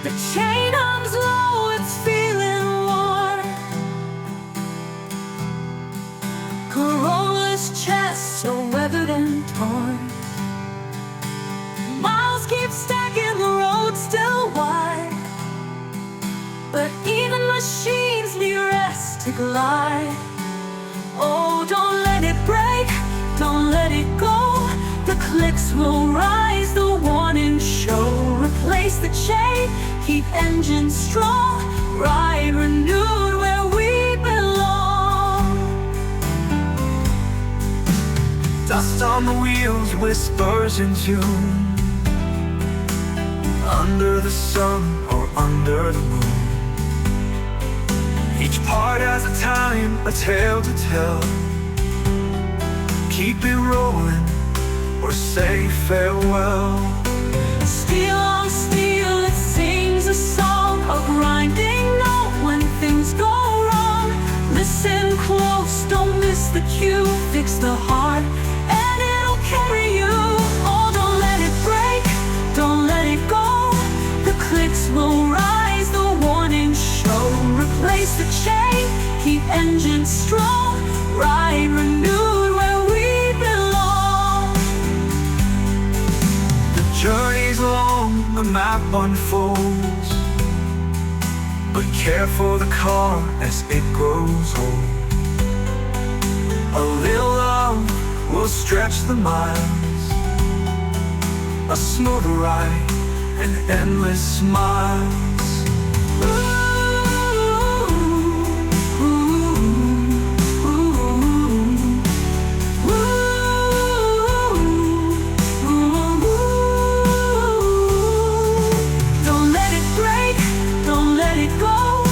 The chain arms low, it's feeling worn. Corolla's chest so weathered and torn. Miles keep stacking, the road still wide, but even machines need rest to glide. Oh, don't let it break, don't let it go. The clicks will rise, the warning show. Replace the chain, keep engines strong. Ride renewed where we belong. Dust on the wheels, whispers in tune. Under the sun or under the moon, each part has a time, a tale to tell. Keep it rolling or say farewell. Steel on steel, it sings a song, a grinding note when things go wrong. Listen close, don't miss the cue. Fix the heart and it'll carry you. Oh, don't let it break, don't let it go. The clicks will rise, the warning show. Replace the chain, keep engines strong. Ride renewed where we belong. The journey's long, the map unfolds, but care for the car as it grows old. A little love will stretch the miles, a smoother ride and endless smiles. Don't let it break, don't let it go.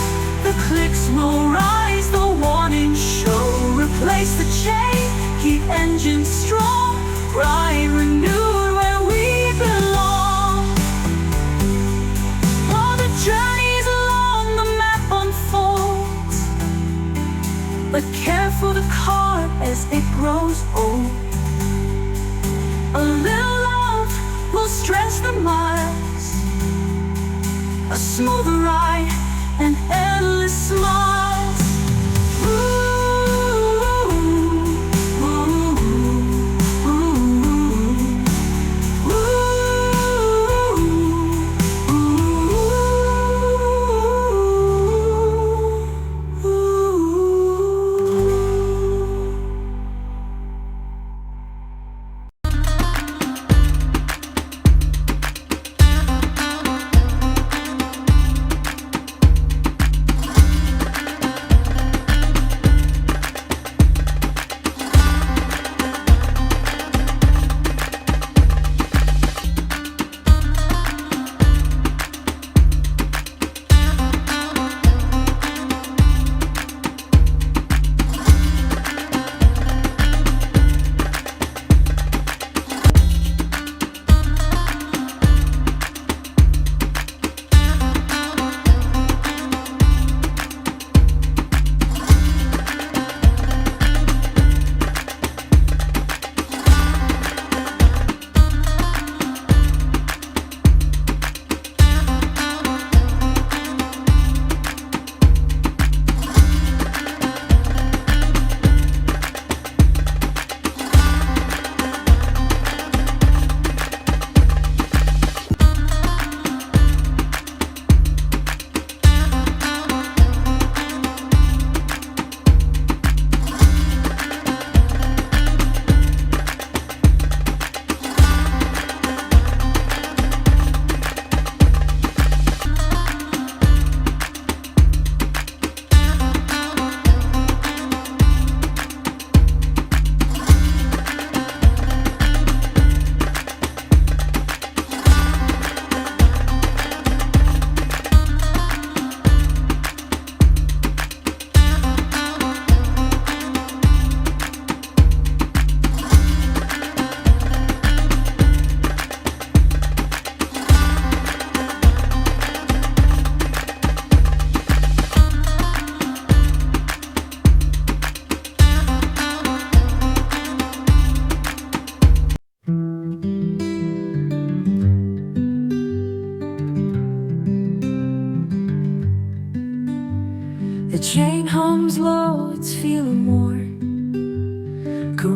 The clicks will rise, the warning show. Replace the chain, keep engines strong. Ride renewed where we belong. Oh, the journey's long, the map unfolds, but care for the car as it grows old. A little love will stretch the miles, a smoother ride and endless smiles.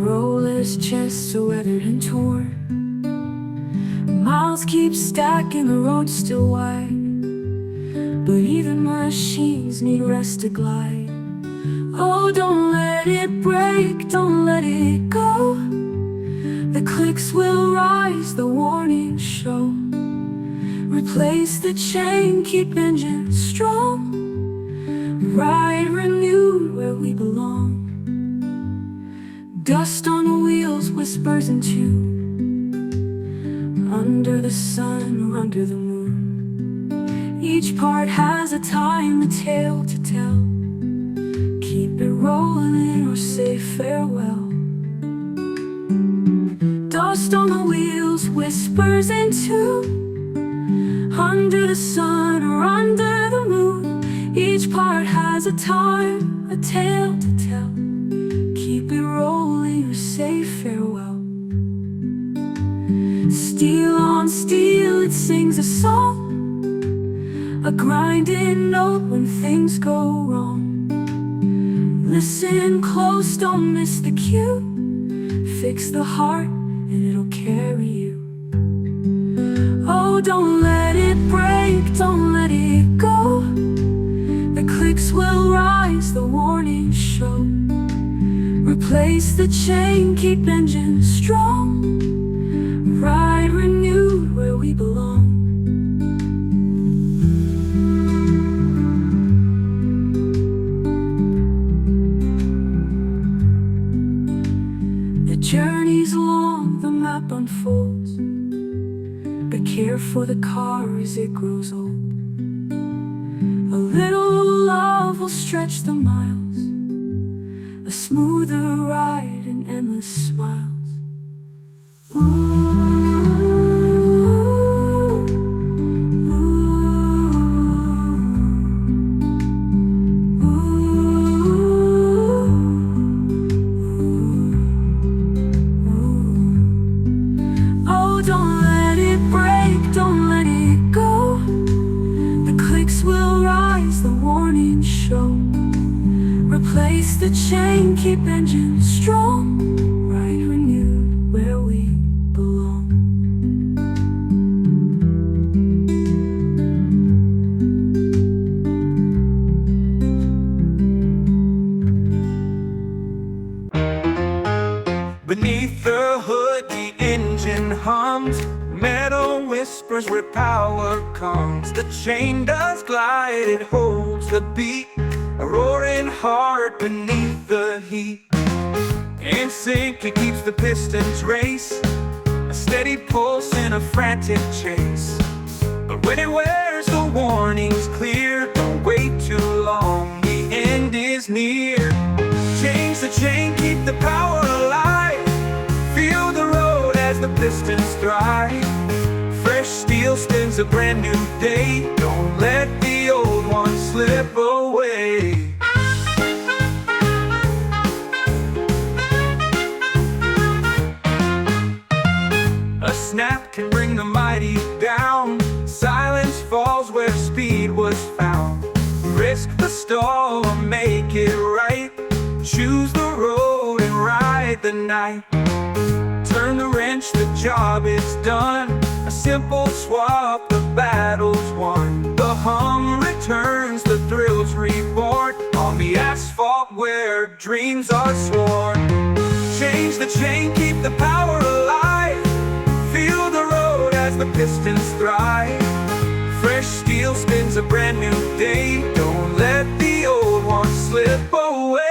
Rollers chest are weathered and torn. Miles keep stacking, the road's still wide, but even machines need rest to glide. Oh, don't let it break, don't let it go. The clicks will rise, the warnings show. Replace the chain, keep engine strong. Ride renewed where we belong. Dust on the wheels whispers in tune. Under the sun or under the moon, each part has a time, a tale to tell. Keep it rolling or say farewell. Dust on the wheels whispers in tune. Under the sun or under the moon, each part has a time, a tale to tell. Keep it rolling or say farewell. Steel on steel, it sings a song, a grinding note when things go wrong. Listen close, don't miss the cue. Fix the heart and it'll carry you. Oh, don't let it break, don't let it go. The clicks will rise, the warnings show. Replace the chain, keep engine strong. Ride renewed where we belong. The journey's long, the map unfolds, but care for the car as it grows old. A little love will stretch the miles, a smoother ride and endless smiles. Oh, don't let it break, don't let it go. The clicks will rise, the warnings show. Replace the chain, keep engine strong. Ride renewed where we belong. Beneath the hood, the engine hums. Metal whispers where power comes. The chain does glide, it holds the beat. A roaring heart beneath the heat. In sync, it keeps the pistons race. A steady pulse in a frantic chase. But when it wears, the warning's clear. Don't wait too long, the end is near. Change the chain, keep the power alive. Feel the road as the pistons thrive. Fresh steel spins a brand new day. Don't let the old one slip away. A snap can bring the mighty down. Silence falls where speed was found. Risk the stall or make it right. Choose the road and ride the night. Turn the wrench, the job is done. A simple swap, the battle's won. The hum returns, the thrills reborn. On the asphalt where dreams are sworn. Change the chain, keep the power alive. Feel the road as the pistons thrive. Fresh steel spins a brand new day. Don't let the old one slip away.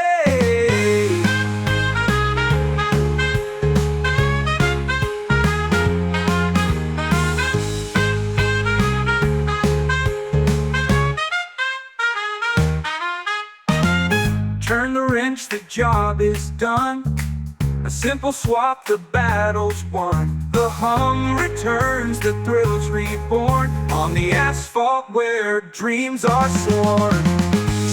Turn the wrench, the job is done. A simple swap, the battle's won. The hum returns, the thrills reborn. On the asphalt where dreams are sworn.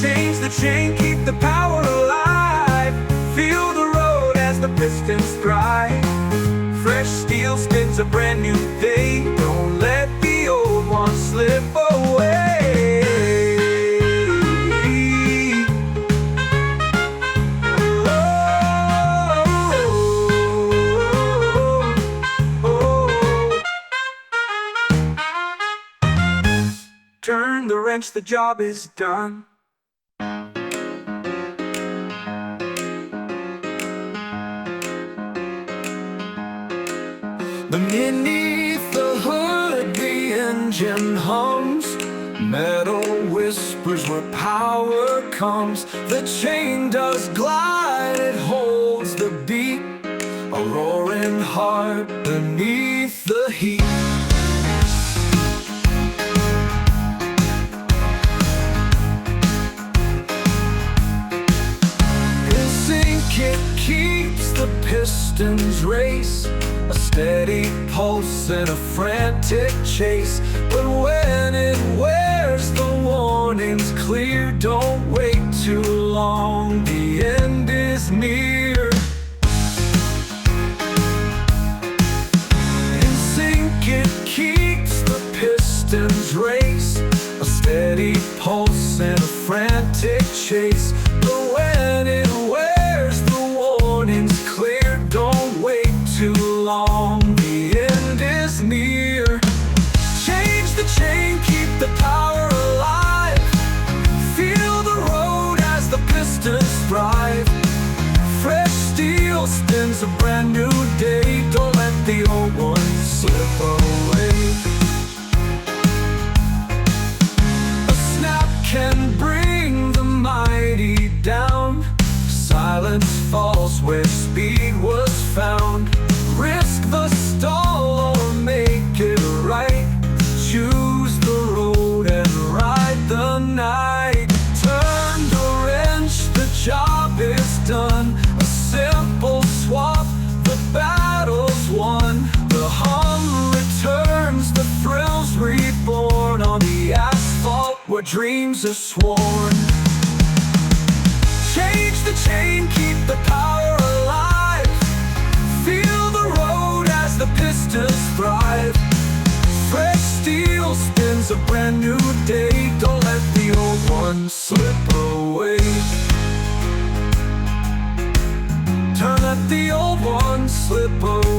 Change the chain, keep the power alive. Feel the road as the pistons thrive. Fresh steel spins a brand new day. Don't let the old one slip away. wrench, the job is done. Beneath the hood, the engine hums. Metal whispers where power comes. The chain does glide, it holds the beat. A roaring heart beneath the heat. In sync it keeps the pistons race. A steady pulse and a frantic chase. But when it wears, the warning's clear. Don't wait too long, the end is near. In sync it keeps the pistons race. A steady pulse and a frantic chase. But when it wears, the warning's clear. Don't wait too long, the end is near. Change the chain, keep the power alive. Feel the road as the pistons thrive. Fresh steel spins a brand new day. Don't let the old one slip away. A snap can bring the mighty down. Silence falls where speed was found. Risk the stall or make it right. Choose the road and ride the night. Turn the wrench, the job is done. A simple swap, the battle's won. The hum returns, the thrills reborn. On the asphalt where dreams are sworn. Change the chain, keep the power alive. Feel the road as the pistons thrive. Fresh steel spins a brand new day. Don't let the old one slip away. Don't let the old one slip away.